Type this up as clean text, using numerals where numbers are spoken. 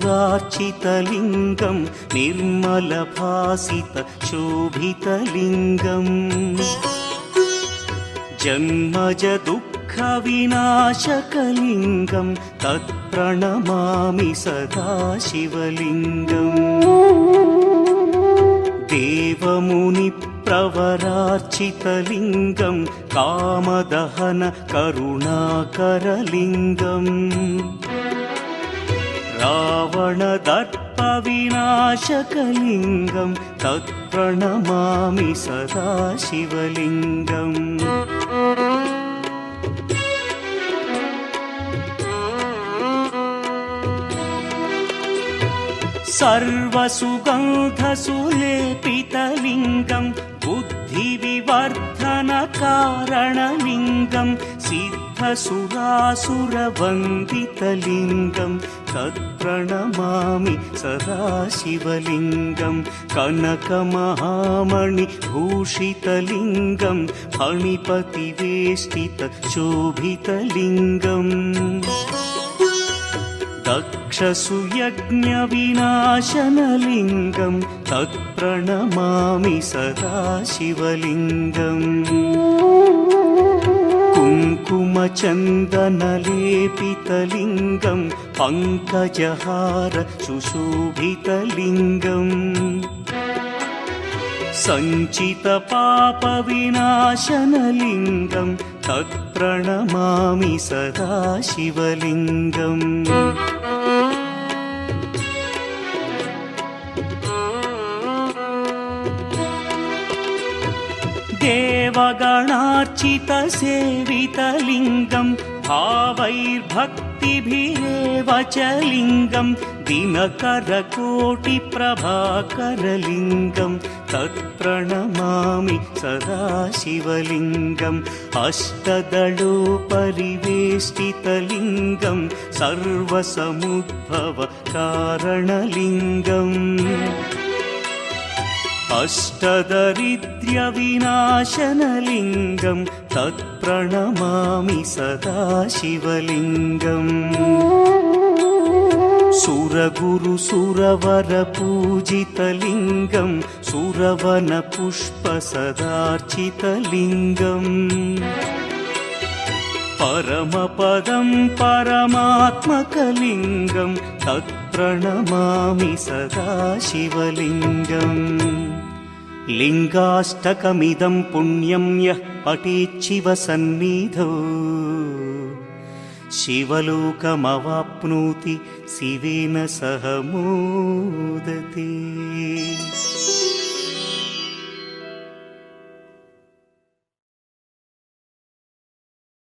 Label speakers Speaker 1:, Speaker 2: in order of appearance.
Speaker 1: सुरार्चितलिङ्गं निर्मलभासितशोभितलिङ्गम् जन्मजदुःखविनाशकलिङ्गं तत्प्रणमामि सदा शिवलिङ्गम् देवमुनिप्रवरार्चितलिङ्गं कामदहन करुणाकरलिङ्गम् रावणदर्पविनाशकलिङ्गं तत्प्रणमामि सदा शिवलिङ्गम् सर्वसुगन्धसुलेपितलिङ्गं बुद्धिविवर्धनकारणलिङ्गं सिद्धसुरासुरवन्दितलिङ्गं तत्प्रणमामि सदा शिवलिङ्गं कनकमहामणिभूषितलिङ्गं फणिपतिवेष्टितशोभितलिङ्गम् दक्षसुयज्ञविनाशनलिङ्गं तत्प्रणमामि सदा शिवलिङ्गम् कुङ्कुमचन्दनलेपितलिङ्गं पङ्कजहार सुशोभितलिङ्गम् सञ्चितपापविनाशनलिङ्गं तत्प्रणमामि सदा शिवलिङ्गम् देवगणार्चितसेवितलिङ्गं भावैर्भक्तिभिरेव च लिङ्गं दिनकरकोटिप्रभाकरलिङ्गं तत्प्रणमामि सदा शिवलिङ्गम् अष्टदलोपरिवेष्टितलिङ्गं सर्वसमुद्भवकारणलिङ्गम् अष्टदरिद्र्यविनाशनलिङ्गं तत्प्रणमामि सदा शिवलिङ्गम् सुरगुरुसुरवरपूजितलिङ्गं सुरवनपुष्पसदार्चितलिङ्गम् परमपदं परमात्मकलिङ्गं तत्प्रणमामि सदा शिवलिङ्गम् लिङ्गाष्टकमिदं पुण्यं यः पठेच्छिवसन्निधौ शिवलोकमवाप्नोति शिवेन सह मोदते।